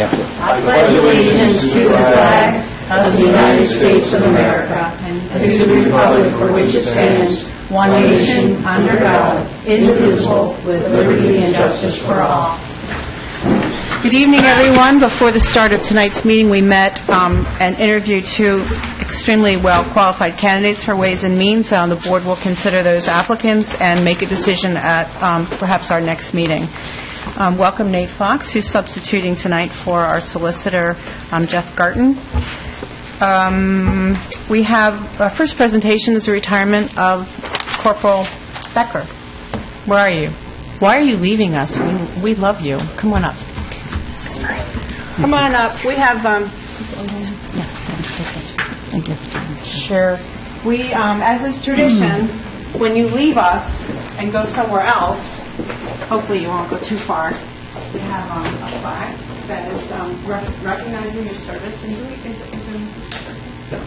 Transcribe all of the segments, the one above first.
I pledge allegiance to the flag of the United States of America and to the republic for which it stands, one nation, under God, indivisible, with liberty and justice for all. Good evening, everyone. Before the start of tonight's meeting, we met and interviewed two extremely well-qualified candidates for Ways and Means. The board will consider those applicants and make a decision at perhaps our next meeting. Welcome Nate Fox, who's substituting tonight for our solicitor, Jeff Garton. We have our first presentation is a retirement of Corporal Becker. Where are you? Why are you leaving us? We love you. Come on up. This is great. Come on up. We have... Thank you. Sure. We, as is tradition, when you leave us and go somewhere else, hopefully you won't go too far, we have a plaque that is recognizing your service. And is there Mrs. Becker?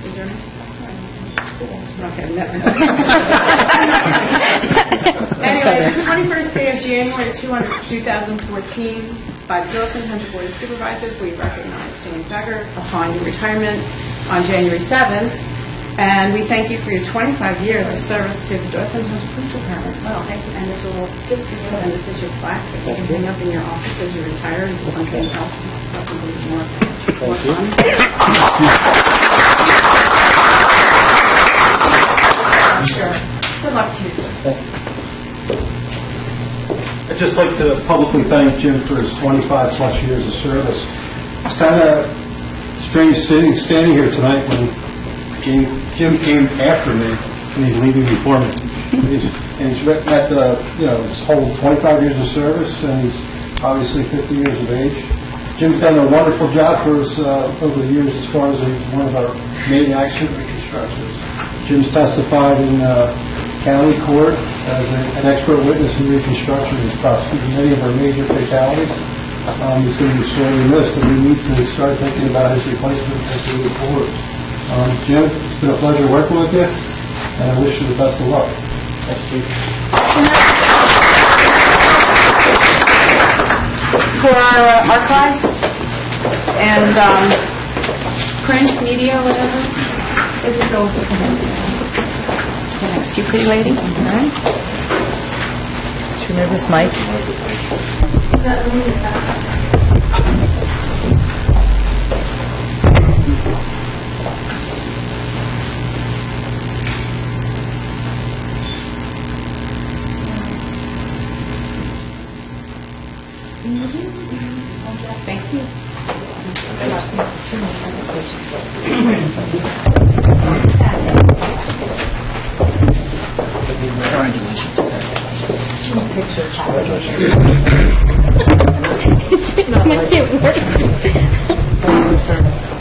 Is there Mrs. Becker? Okay, never. Anyway, this is the 21st day of January 2014. By the Doorstown Township Board of Supervisors, we recognize Jane Becker upon your retirement on January 7th. And we thank you for your 25 years of service to the Doorstown Township Police Department. Well, thank you. And there's a little gift for you, and this is your plaque that you can hang up in your office as you retire and do something else probably more fun. Sure. Good luck to you, sir. I'd just like to publicly thank Jim for his 25-plus years of service. It's kind of strange standing here tonight when Jim came after me and he's leaving before me. And he's at his whole 25 years of service, and he's obviously 50 years of age. Jim's done a wonderful job for us over the years as far as one of our main accident reconstructors. Jim's testified in county court as an expert witness in reconstruction. He's prosecuted many of our major fatalities. He's going to be sorely missed, and we need to start thinking about his replacement as we move forward. Jim, it's been a pleasure working with you, and I wish you the best of luck. Thanks, Chief. For our archives and print, media, whatever, is it go? Next, you pretty lady. All right. Should we move this mic? Thank you.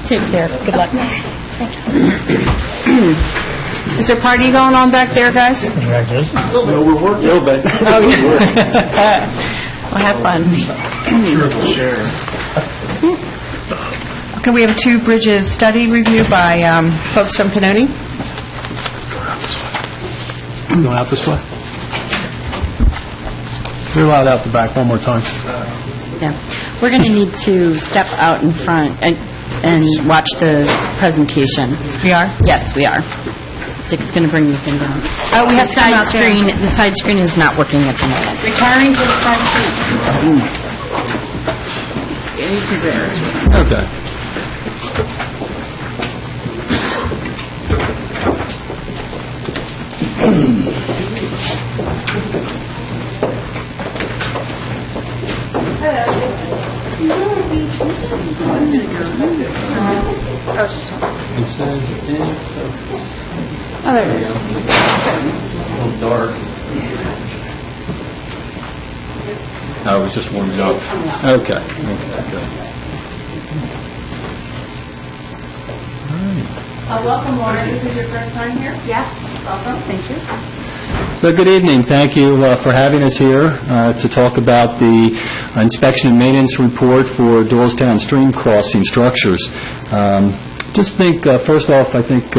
Take care. Good luck. Is there a party going on back there, guys? Congratulations. No, we're working a little bit. Oh, yeah. Well, have fun. I'm sure we'll share. Okay, we have a Two Bridges study review by folks from Pinoni. Going out this way? You're allowed out the back one more time. Yeah. We're going to need to step out in front and watch the presentation. We are? Yes, we are. Dick's going to bring the thing down. Oh, we have to come out there. The side screen is not working at the moment. Retiring to the side street. Okay. It says in focus. Oh, there it is. A little dark. No, it was just warming up. Okay. Good. Welcome, Laura. This is your first time here? Yes. Welcome. Thank you. So good evening. Thank you for having us here to talk about the inspection and maintenance report for Doorstown stream crossing structures. Just think, first off, I think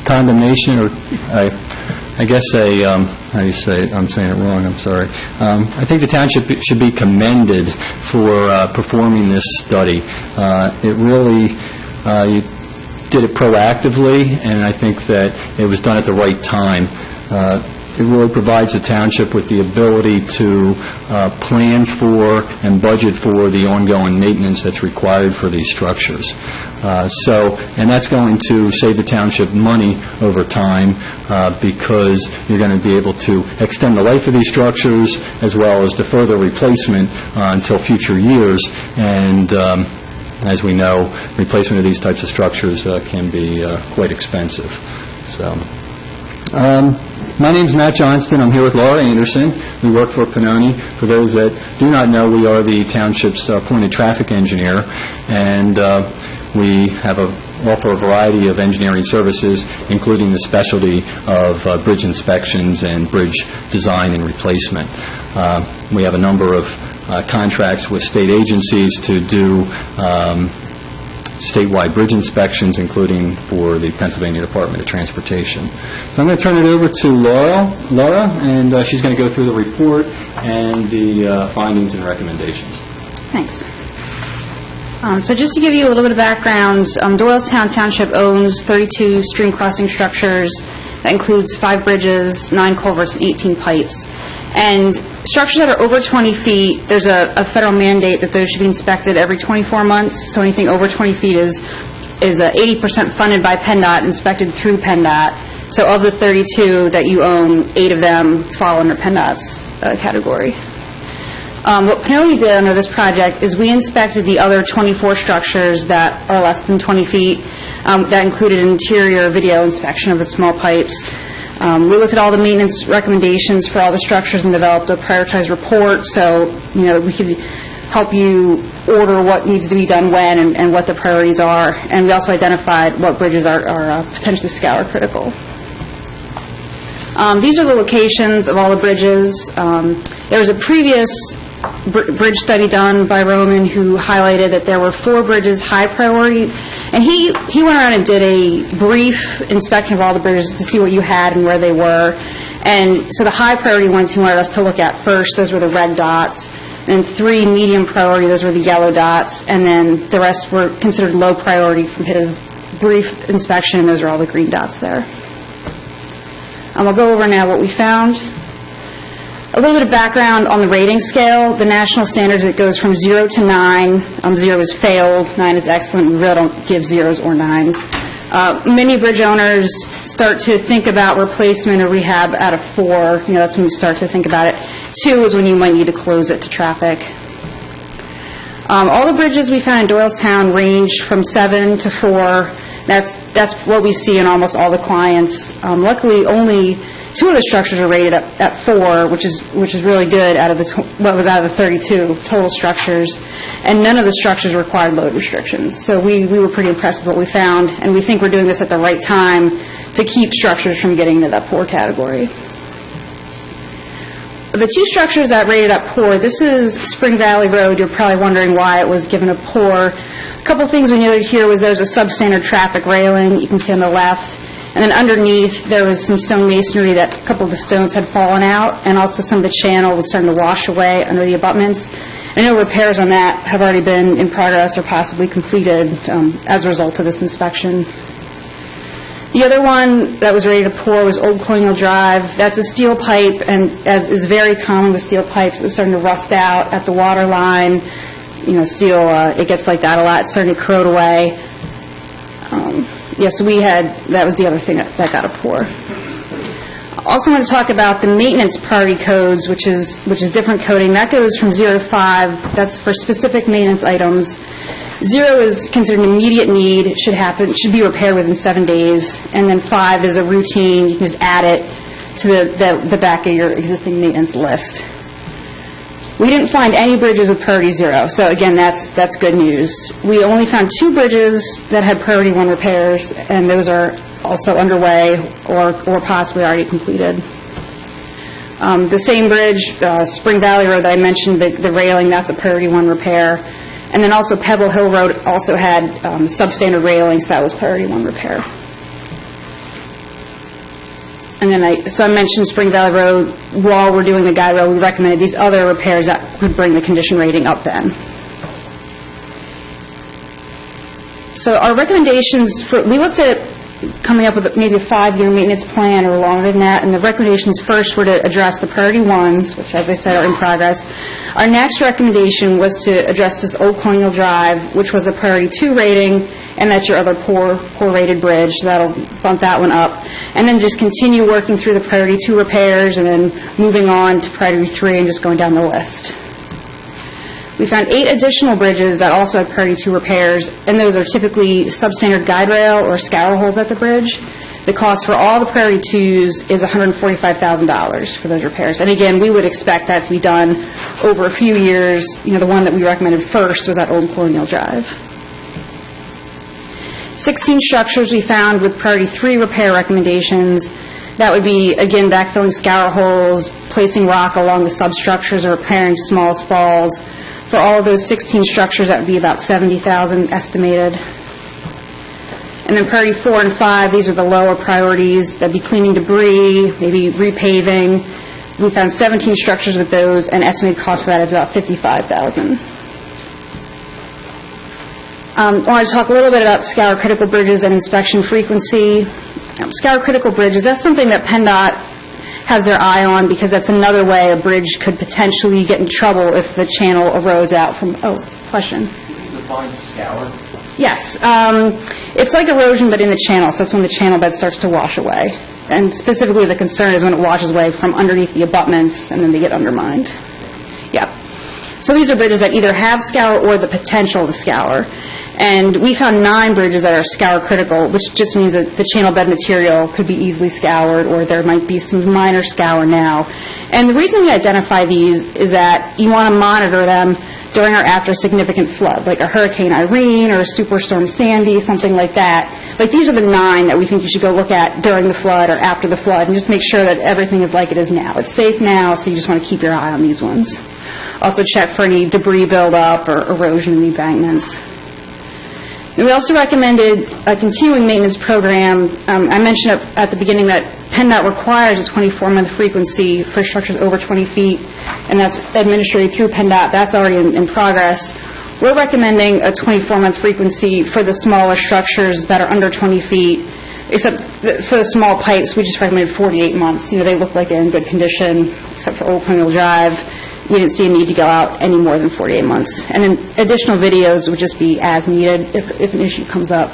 condemnation, or I guess a how do you say it? I'm saying it wrong, I'm sorry. I think the township should be commended for performing this study. It really, you did it proactively, and I think that it was done at the right time. It really provides the township with the ability to plan for and budget for the ongoing maintenance that's required for these structures. And that's going to save the township money over time because you're going to be able to extend the life of these structures as well as defer their replacement until future years. And as we know, replacement of these types of structures can be quite expensive. My name's Matt Johnston. I'm here with Laura Anderson. We work for Pannoni. For those that do not know, we are the township's appointed traffic engineer, and we offer a variety of engineering services, including the specialty of bridge inspections and bridge design and replacement. We have a number of contracts with state agencies to do statewide bridge inspections, including for the Pennsylvania Department of Transportation. So I'm going to turn it over to Laura, and she's going to go through the report and the findings and recommendations. Thanks. So just to give you a little bit of background, Doorstown Township owns 32 stream crossing structures. That includes 5 bridges, 9 culverts, and 18 pipes. And structures that are over 20 feet, there's a federal mandate that those should be inspected every 24 months. So anything over 20 feet is 80% funded by PennDOT, inspected through PennDOT. So of the 32 that you own, 8 of them fall under PennDOT's category. What Pannoni did under this project is we inspected the other 24 structures that are less than 20 feet. That included an interior video inspection of the small pipes. We looked at all the maintenance recommendations for all the structures and developed a prioritized report so we could help you order what needs to be done when and what the priorities are. And we also identified what bridges are potentially scour critical. These are the locations of all the bridges. There was a previous bridge study done by Roman who highlighted that there were 4 bridges high priority, and he went around and did a brief inspection of all the bridges to see what you had and where they were. And so the high priority ones he wanted us to look at first, those were the red dots, and 3 medium priority, those were the yellow dots, and then the rest were considered low priority from his brief inspection, and those are all the green dots there. I'll go over now what we found. A little bit of background on the rating scale. The national standards, it goes from 0 to 9. 0 is failed, 9 is excellent. We really don't give 0s or 9s. Many bridge owners start to think about replacement or rehab out of 4. That's when you start to think about it. 2 is when you might need to close it to traffic. All the bridges we found in Doylestown range from 7 to 4. That's what we see in almost all the clients. Luckily, only 2 of the structures are rated at 4, which is really good out of what was out of the 32 total structures, and none of the structures required load restrictions. So we were pretty impressed with what we found, and we think we're doing this at the right time to keep structures from getting into that poor category. The 2 structures that rated at poor, this is Spring Valley Road. You're probably wondering why it was given a poor. A couple things we noted here was there's a substandard traffic railing you can see on the left. And then underneath, there was some stone masonry that a couple of the stones had fallen out, and also some of the channel was starting to wash away under the abutments. I know repairs on that have already been in progress or possibly completed as a result of this inspection. The other one that was ready to pour was Old Colonial Drive. That's a steel pipe, and as is very common with steel pipes, it was starting to rust out at the water line. Steel, it gets like that a lot. It's starting to corrode away. So that was the other thing that got a pour. I also want to talk about the maintenance priority codes, which is different coding. That goes from 0 to 5. That's for specific maintenance items. 0 is considered an immediate need. It should be repaired within 7 days. And then 5 is a routine. You can just add it to the back of your existing maintenance list. We didn't find any bridges with priority 0, so again, that's good news. We only found 2 bridges that had priority 1 repairs, and those are also underway or possibly already completed. The same bridge, Spring Valley Road that I mentioned, the railing, that's a priority 1 repair. And then also Pebble Hill Road also had substandard railings, so that was priority 1 repair. And then I mentioned Spring Valley Road. While we're doing the guide rail, we recommended these other repairs that could bring the condition rating up then. So our recommendations, we looked at coming up with maybe a 5-year maintenance plan or longer than that, and the recommendations first were to address the priority ones, which, as I said, are in progress. Our next recommendation was to address this Old Colonial Drive, which was a priority 2 rating, and that's your other poor rated bridge, so that'll bump that one up. And then just continue working through the priority 2 repairs, and then moving on to priority 3 and just going down the list. We found 8 additional bridges that also had priority 2 repairs, and those are typically substandard guide rail or scour holes at the bridge. The cost for all the priority 2s is $145,000 for those repairs. And again, we would expect that to be done over a few years. The one that we recommended first was at Old Colonial Drive. 16 structures we found with priority 3 repair recommendations. That would be, again, backfilling scour holes, placing rock along the substructures, or repairing small spalls. For all of those 16 structures, that would be about $70,000 estimated. And then priority 4 and 5, these are the lower priorities. That'd be cleaning debris, maybe repaving. We found 17 structures with those, and estimated cost for that is about $55,000. I want to talk a little bit about scour critical bridges and inspection frequency. Scour critical bridges, that's something that PennDOT has their eye on, because that's another way a bridge could potentially get in trouble if the channel erodes out from... Oh, question? Define scour? Yes. It's like erosion, but in the channel, so it's when the channel bed starts to wash away. And specifically, the concern is when it washes away from underneath the abutments, and then they get undermined. Yeah. So these are bridges that either have scour or the potential to scour. And we found 9 bridges that are scour critical, which just means that the channel bed material could be easily scoured, or there might be some minor scour now. And the reason we identify these is that you want to monitor them during or after a significant flood, like a Hurricane Irene or a Superstorm Sandy, something like that. Like, these are the 9 that we think you should go look at during the flood or after the flood, and just make sure that everything is like it is now. It's safe now, so you just want to keep your eye on these ones. Also check for any debris buildup or erosion in the embankments. And we also recommended a continuing maintenance program. I mentioned at the beginning that PennDOT requires a 24-month frequency for structures over 20 feet, and that's administered through PennDOT. That's already in progress. We're recommending a 24-month frequency for the smaller structures that are under 20 feet, except for the small pipes, we just recommended 48 months. They look like they're in good condition, except for Old Colonial Drive. We didn't see a need to go out any more than 48 months. And then additional videos would just be as needed if an issue comes up.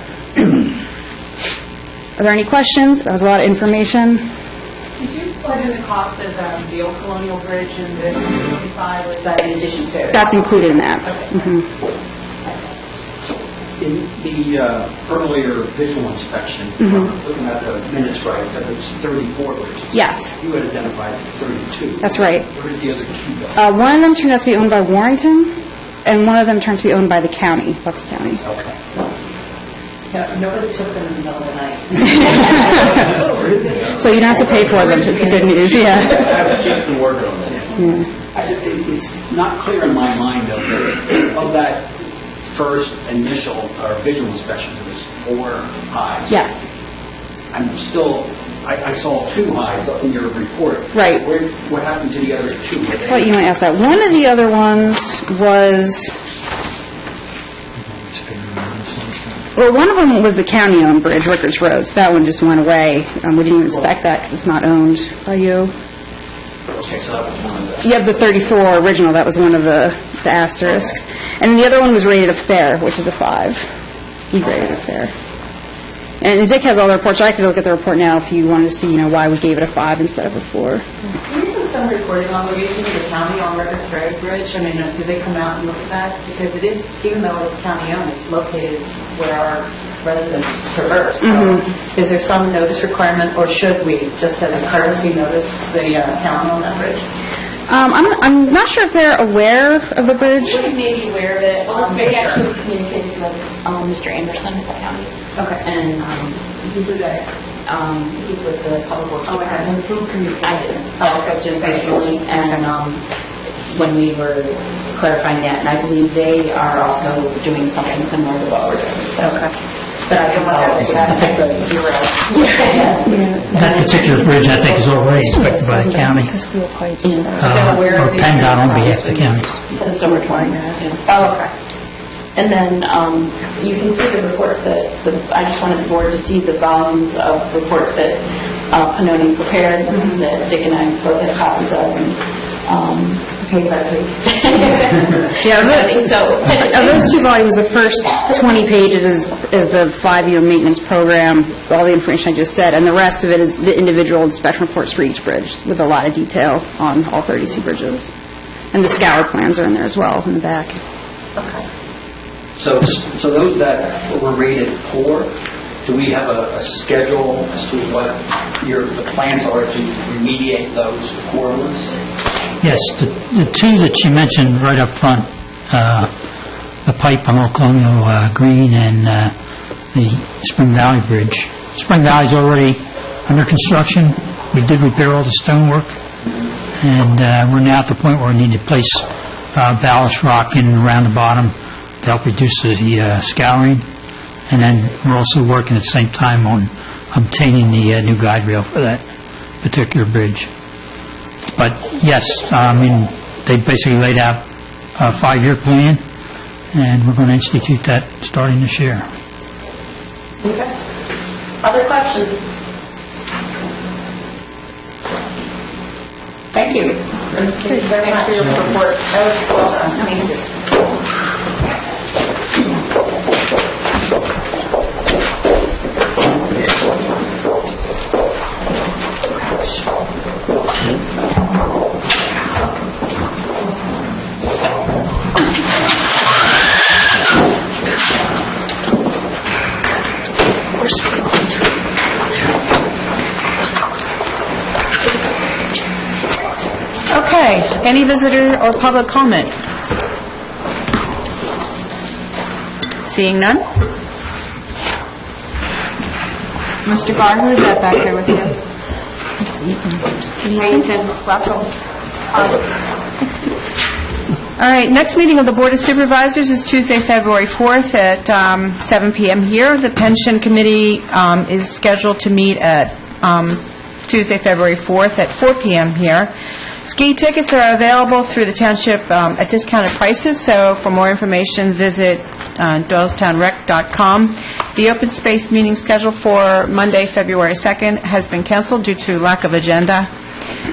Are there any questions? That was a lot of information. Did you put in the cost of the Old Colonial Bridge and the 55, or is that in addition to it? That's included in that. Okay. Mm-hmm. In the earlier visual inspection, looking at the minutes right, it said there was 34 bridges. Yes. You had identified 32. That's right. Where did the other 2 go? One of them turned out to be owned by Warrenton, and one of them turned to be owned by the county, Bucks County. Okay. Yeah, nobody took them in the middle of the night. So you don't have to pay for them, is the good news, yeah. I've been working on that. It's not clear in my mind of that first initial or visual inspection. There was 4 highs. Yes. I'm still, I saw 2 highs up in your report. Right. What happened to the other 2? I thought you might ask that. One of the other ones was... Well, one of them was the county-owned bridge, Rickards Road, so that one just went away. We didn't even inspect that because it's not owned by you. Okay, so that was one of the... You have the 34 original, that was one of the asterisks. Okay. And the other one was rated a fair, which is a 5. He rated a fair. And Dick has all the reports. I could look at the report now if you wanted to see, why we gave it a 5 instead of a 4. Do you have some reporting obligation to the county on Rickards Road Bridge? I mean, do they come out and look at that? Because it is, even though it's county-owned, it's located where our residents traverse. So is there some notice requirement, or should we, just as a courtesy, notice the county on that bridge? I'm not sure if they're aware of the bridge. We may be aware of it. Well, let's make We sure. actually communicated with Mr. Anderson at the county. Okay. And Who's that? he's with the Public Works Oh, okay. Department. Who communicated? I did. I spoke to him personally, and when we were clarifying that, and I believe they are also doing something similar to what we're doing. So. Okay. But I can follow it. That's like the zero. That particular bridge, I think, is already inspected by the county, or PennDOT on behalf of the county. It's over 20. Oh, okay. And then you can see the reports that, I just wanted the board to see the volumes of reports that Pannoni prepared, that Dick and I both had copies of, and page by page. Of those two volumes, the first 20 pages is the 5-year maintenance program, all the information I just said, and the rest of it is the individual inspection reports for each bridge with a lot of detail on all 32 bridges. And the scour plans are in there as well in the back. Okay. So those that were rated poor, do we have a schedule as to what the plans are to remediate those poor ones? Yes, the two that you mentioned right up front, the Pike on Old Colonial Green and the Spring Valley Bridge. Spring Valley's already under construction. We did repair all the stonework, and we're now at the point where we need to place ballast rock in and around the bottom to help reduce the scouring. And then we're also working at the same time on obtaining the new guide rail for that particular bridge. But yes, they basically laid out a 5-year plan, and we're going to institute that starting this year. Okay. Other questions? Thank you. Thank you very much for your report. That was well done. Thank you. Okay, any visitor or public comment? Seeing none? Mr. Garr, who is that back there with you? Ethan, welcome. All right, next meeting of the Board of Supervisors is Tuesday, February 4th at 7 p.m. here. The Pension Committee is scheduled to meet at Tuesday, February 4th at 4 p.m. here. Ski tickets are available through the township at discounted prices, so for more information, visit doylestownrec.com. The open space meeting scheduled for Monday, February 2nd has been canceled due to lack of agenda.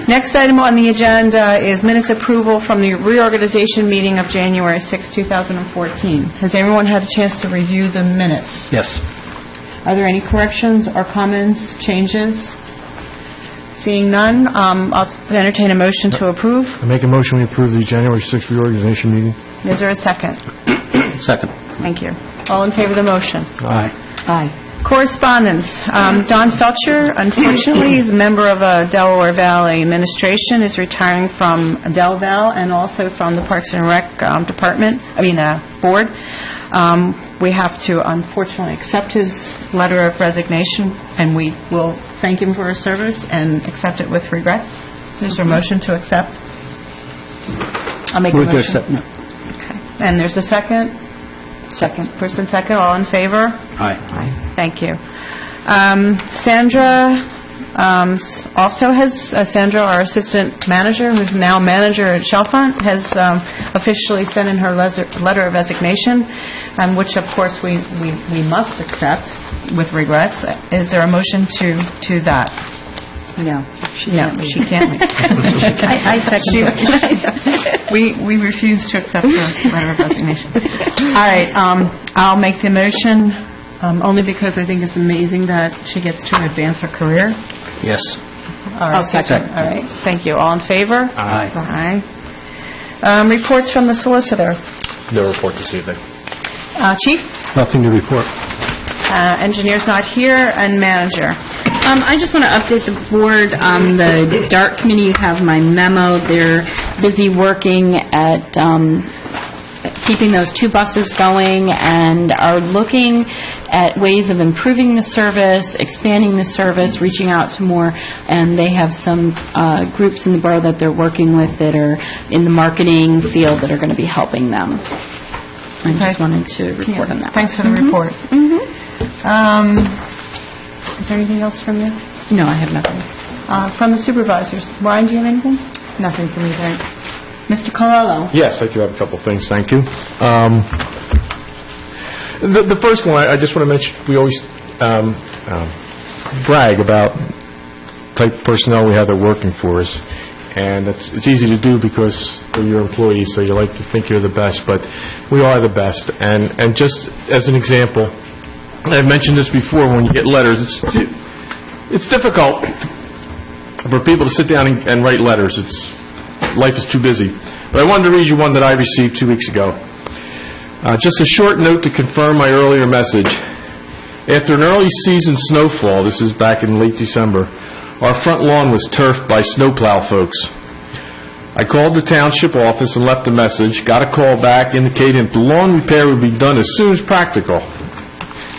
Next item on the agenda is minutes approval from the reorganization meeting of January 6, 2014. Has everyone had a chance to review the minutes? Yes. Are there any corrections or comments, changes? Seeing none, I'll entertain a motion to approve. I make a motion we approve the January 6th reorganization meeting. Is there a second? Second. Thank you. All in favor of the motion? Aye. Aye. Correspondence. Don Felcher, unfortunately, is a member of Delaware Valley Administration, is retiring from Del Val and also from the Parks and Rec board. We have to, unfortunately, accept his letter of resignation, and we will thank him for his service and accept it with regrets. There's a motion to accept. I'll make a motion. Move to accept. No. Okay. And there's a second? Second. First and second, all in favor? Aye. Thank you. Sandra also has, Sandra, our assistant manager, who's now manager at Shellfront, has officially sent in her letter of resignation, which, of course, we must accept with regrets. Is there a motion to that? No. She can't. I second. We refuse to accept her letter of resignation. All right, I'll make the motion, only because I think it's amazing that she gets to advance her career. Yes. All right. I'll second. All right, thank you. All in favor? Aye. Aye. Reports from the solicitor. No report this evening. Chief? Nothing to report. Engineer's not here, and manager. I just want to update the board on the DART committee. You have my memo. They're busy working at keeping those 2 buses going and are looking at ways of improving the service, expanding the service, reaching out to more, and they have some groups in the borough that they're working with that are in the marketing field that are going to be helping them. I just wanted to report on that. Thanks for the report. Is there anything else from you? No, I have nothing. From the supervisors? Brian, do you have anything? Nothing from you, thank Mr. Colello? Yes, I do have a couple things, thank you. The first one, I just want to mention, we always brag about type of personnel we have that are working for us, and it's easy to do because we're your employees, so you like to think you're the best, but we are the best. And just as an example, I've mentioned this before, when you get letters, it's difficult for people to sit down and write letters. Life is too busy. But I wanted to read you one that I received 2 weeks ago. Just a short note to confirm my earlier message. After an early season snowfall, this is back in late December, our front lawn was turfed by snowplow folks. I called the township office and left a message, got a call back indicating that the lawn repair would be done as soon as practical.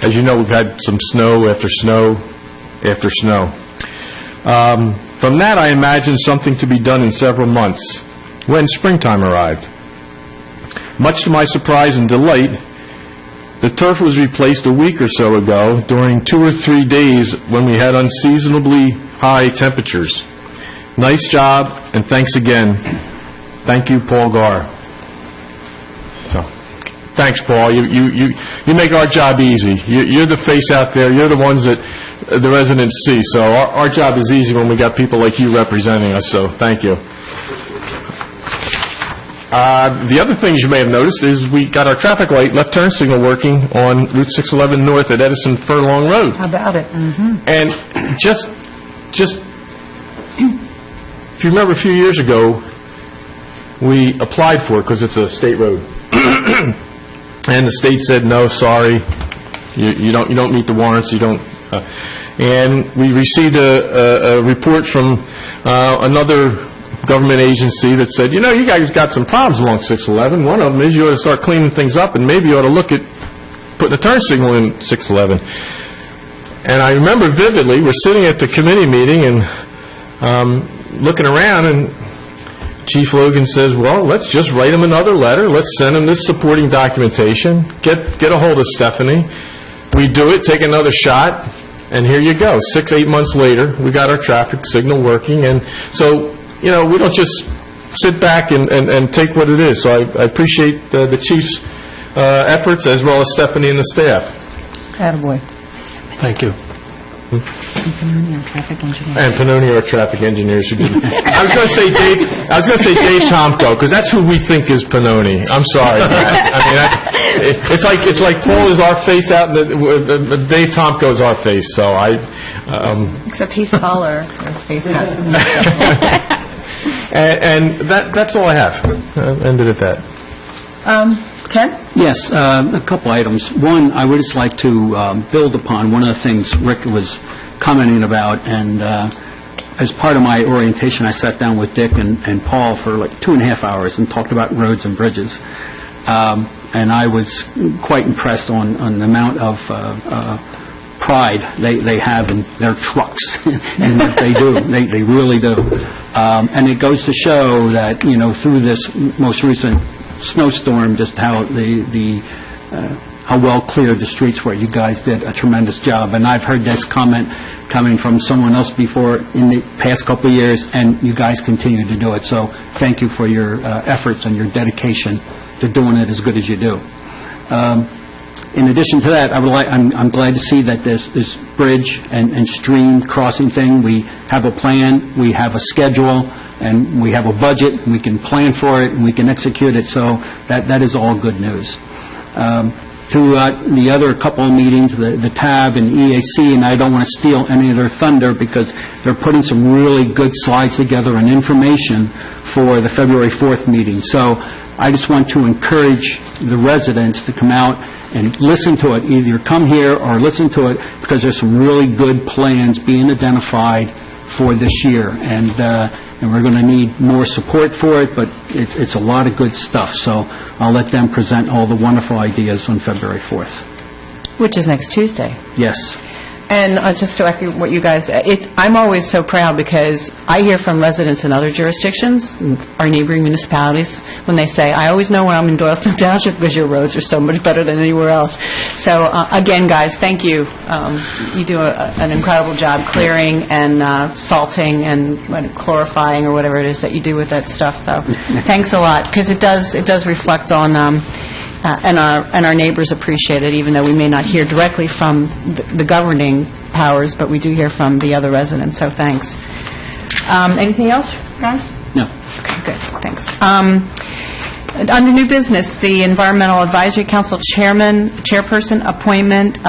As you know, we've had some snow after snow after snow. From that, I imagined something to be done in several months, when springtime arrived. Much to my surprise and delight, the turf was replaced a week or so ago during 2 or 3 days when we had unseasonably high temperatures. Nice job, and thanks again. Thank you, Paul Garr. So, thanks, Paul. You make our job easy. You're the face out there. You're the ones that the residents see. So our job is easy when we got people like you representing us, so thank you. The other things you may have noticed is we got our traffic light left turn signal working on Route 611 North at Edison Furlong Road. How about it? And just if you remember a few years ago, we applied for it because it's a state road. And the state said, no, sorry, you don't meet the warrants, you don't. And we received a report from another government agency that said, you guys got some problems along 611. One of them is you ought to start cleaning things up, and maybe you ought to look at putting a turn signal in 611. And I remember vividly, we're sitting at the committee meeting and looking around, and Chief Logan says, well, let's just write him another letter. Let's send him this supporting documentation. Get a hold of Stephanie. We do it, take another shot, and here you go. 6-8 months later, we got our traffic signal working. And so, we don't just sit back and take what it is. So I appreciate the Chief's efforts as well as Stephanie and the staff. Attaboy. Thank you. And Pannoni, our traffic engineer. And Pannoni, our traffic engineer, should be. I was going to say Dave Tomko, because that's who we think is Pannoni. I'm sorry, Matt. I mean, it's like Paul is our face out, and Dave Tomko is our face. So Except he's taller. His face cut. and that's all I have. Ended at that. Ken? Yes, a couple items. One, I would just like to build upon one of the things Rick was commenting about, and as part of my orientation, I sat down with Dick and Paul for like 2.5 hours and talked about roads and bridges. And I was quite impressed on the amount of pride they have in their trucks and what they do. They really do. And it goes to show that, through this most recent snowstorm, just how how well cleared the streets were. You guys did a tremendous job, and I've heard this comment coming from someone else before in the past couple of years, and you guys continue to do it. So thank you for your efforts and your dedication to doing it as good as you do. In addition to that, I'm glad to see that this bridge and stream crossing thing, we have a plan, we have a schedule, and we have a budget, and we can plan for it, and we can execute it, so that is all good news. Throughout the other couple of meetings, the TAB and EAC, and I don't want to steal any of their thunder because they're putting some really good slides together and information for the February 4th meeting. So I just want to encourage the residents to come out and listen to it, either come here or listen to it, because there's some really good plans being identified for this year. And we're going to need more support for it, but it's a lot of good stuff. So I'll let them present all the wonderful ideas on February 4th. Which is next Tuesday. Yes. And just to echo what you guys, I'm always so proud because I hear from residents in other jurisdictions, our neighboring municipalities, when they say, I always know when I'm in Doorstown Township because your roads are so much better than anywhere else. So, again, guys, thank you. You do an incredible job clearing and salting and clarifying or whatever it is that you do with that stuff. So, thanks a lot, because it does reflect on, and our neighbors appreciate it, even though we may not hear directly from the governing powers, but we do hear from the other residents. So, thanks. Anything else, guys? No. Okay, good. Thanks. Under new business, the Environmental Advisory Council chairperson appointment,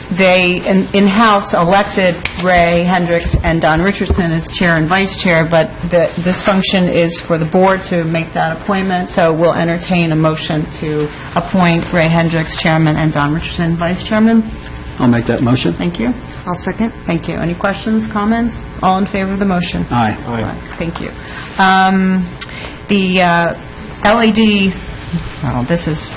they in-house elected Ray Hendricks and Don Richardson as chair and vice chair, but this function is for the board to make that appointment, so we'll entertain a motion to appoint Ray Hendricks chairman and Don Richardson vice chairman. I'll make that motion. Thank you. I'll second. Thank you. Any questions, comments? All in favor of the motion? Aye. Thank you. The LED, this is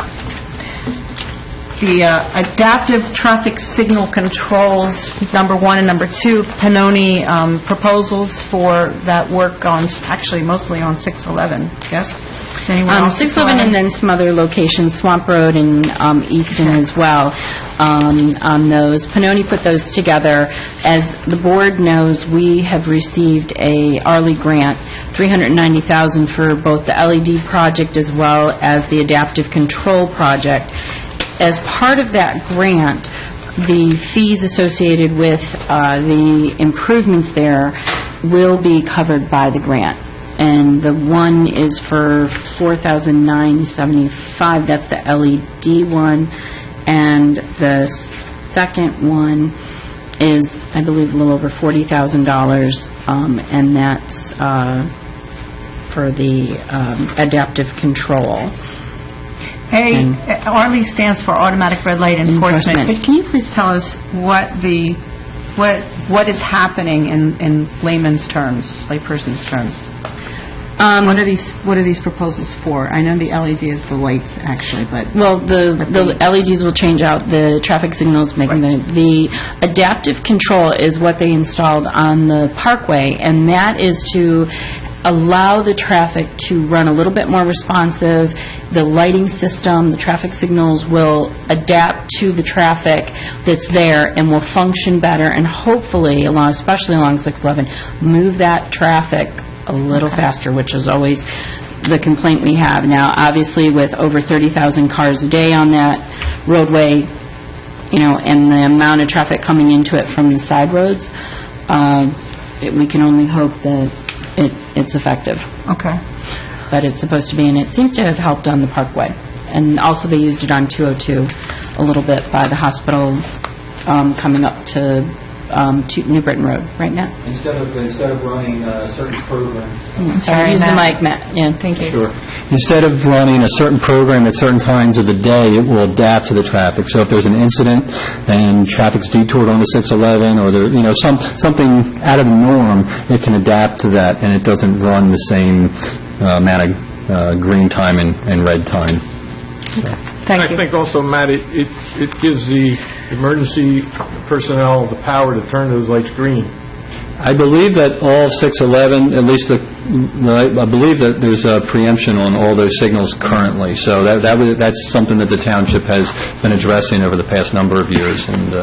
the adaptive traffic signal controls, number 1 and number 2, Pannoni proposals for that work on, actually mostly on 611, yes? Is anyone else? 611 and then some other locations, Swamp Road and Easton as well, on those. Pannoni put those together. As the board knows, we have received a Arley grant, $390,000 for both the LED project as well as the adaptive control project. As part of that grant, the fees associated with the improvements there will be covered by the grant. And the one is for $4,975. That's the LED one. And the second one is, I believe, a little over $40,000, and that's for the adaptive control. ARLE stands for Automatic Red Light Enforcement. But can you please tell us what is happening in layman's terms, layperson's terms? What are these proposals for? I know the LED is the lights, actually, but... Well, the LEDs will change out the traffic signals, making the adaptive control is what they installed on the parkway, and that is to allow the traffic to run a little bit more responsive. The lighting system, the traffic signals will adapt to the traffic that's there and will function better, and hopefully, especially along 611, move that traffic a little faster, which is always the complaint we have. Now, obviously, with over 30,000 cars a day on that roadway, and the amount of traffic coming into it from the side roads, we can only hope that it's effective. Okay. But it's supposed to be, and it seems to have helped on the Parkway. And also they used it on 202 a little bit by the hospital coming up to New Britain Road right now. Instead of running a certain program. Sorry, use the mic, Matt. Yeah, thank you. Sure. Instead of running a certain program at certain times of the day, it will adapt to the traffic. So if there's an incident and traffic's detoured on the 611 or there, something out of the norm, it can adapt to that, and it doesn't run the same amount of green time and red time. Okay. Thank you. I think also, Matt, it gives the emergency personnel the power to turn those lights green. I believe that all 611, at least I believe that there's a preemption on all those signals currently. So that's something that the township has been addressing over the past number of years. And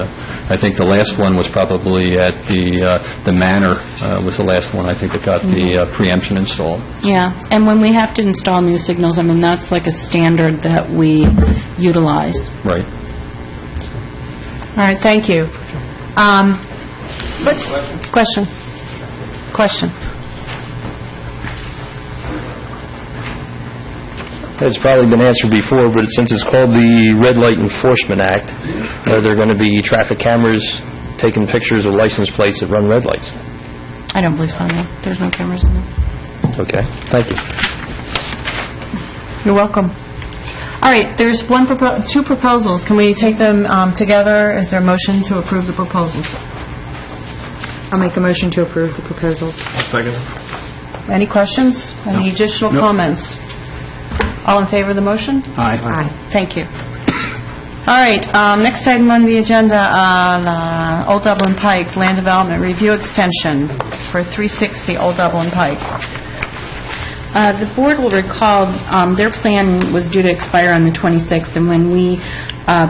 I think the last one was probably at the Manor was the last one I think that got the preemption installed. Yeah, and when we have to install new signals, that's like a standard that we utilize. Right. All right, thank you. Question. It's probably been answered before, but since it's called the Red Light Enforcement Act, are there going to be traffic cameras taking pictures of license plates that run red lights? I don't believe so, no. There's no cameras in there. Okay, thank you. You're welcome. All right, there's two proposals. Can we take them together? Is there a motion to approve the proposals? I'll make a motion to approve the proposals. Second. Any questions? Any additional comments? All in favor of the motion? Aye. Aye. Thank you. All right, next item on the agenda, Old Dublin Pike Land Development Review Extension for 360 Old Dublin Pike. The board will recall, their plan was due to expire on the 26th, and when we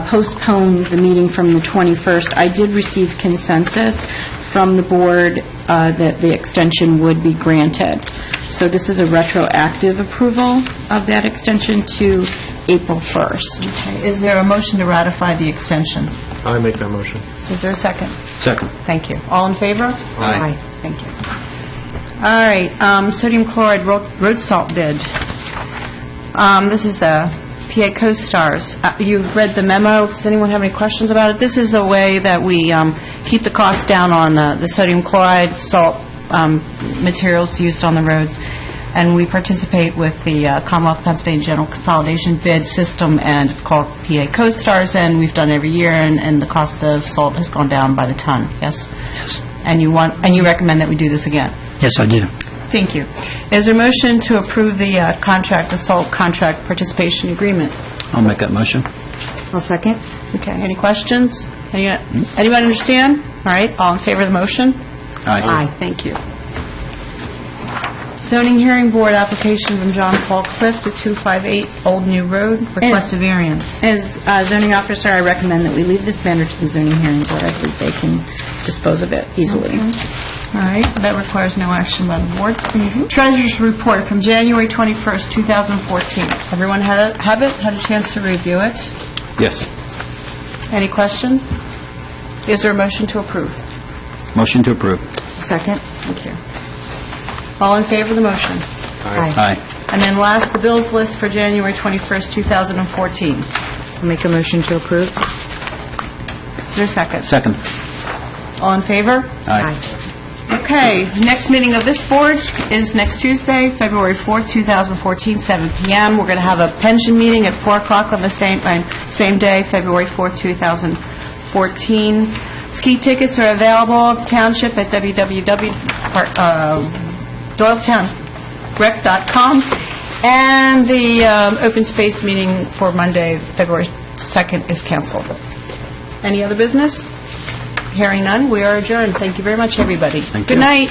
postponed the meeting from the 21st, I did receive consensus from the board that the extension would be granted. So this is a retroactive approval of that extension to April 1st. Okay. Is there a motion to ratify the extension? I make that motion. Is there a second? Second. Thank you. All in favor? Aye. Thank you. All right, sodium chloride road salt bid. This is the PA Coast Stars. You've read the memo. Does anyone have any questions about it? This is a way that we keep the cost down on the sodium chloride salt materials used on the roads, and we participate with the Commonwealth of Pennsylvania General Consolidation bid system, and it's called PA Coast Stars, and we've done it every year, and the cost of salt has gone down by the ton. Yes? Yes. And you recommend that we do this again? Yes, I do. Thank you. Is there a motion to approve the contract, the salt contract participation agreement? I'll make that motion. I'll second. Okay, any questions? Anyone understand? All right, all in favor of the motion? Aye. Thank you. Zoning Hearing Board application from John Paul Cliff, the 258 Old New Road, request a variance. As zoning officer, I recommend that we leave this matter to the zoning hearing board. I think they can dispose of it easily. All right, that requires no action by the board. Treasurer's report from January 21st, 2014. Everyone had a chance to review it? Yes. Any questions? Is there a motion to approve? Motion to approve. Second. Thank you. All in favor of the motion? Aye. And then last, the bills list for January 21st, 2014. I'll make a motion to approve. Is there a second? Second. All in favor? Aye. Okay, next meeting of this board is next Tuesday, February 4th, 2014, 7 p.m. We're going to have a pension meeting at 4 o'clock on the same day, February 4th, 2014. Ski tickets are available at the township at www.doylestownrec.com. And the open space meeting for Monday, February 2nd, is canceled. Any other business? Hearing none, we are adjourned. Thank you very much, everybody. Thank Good you. night.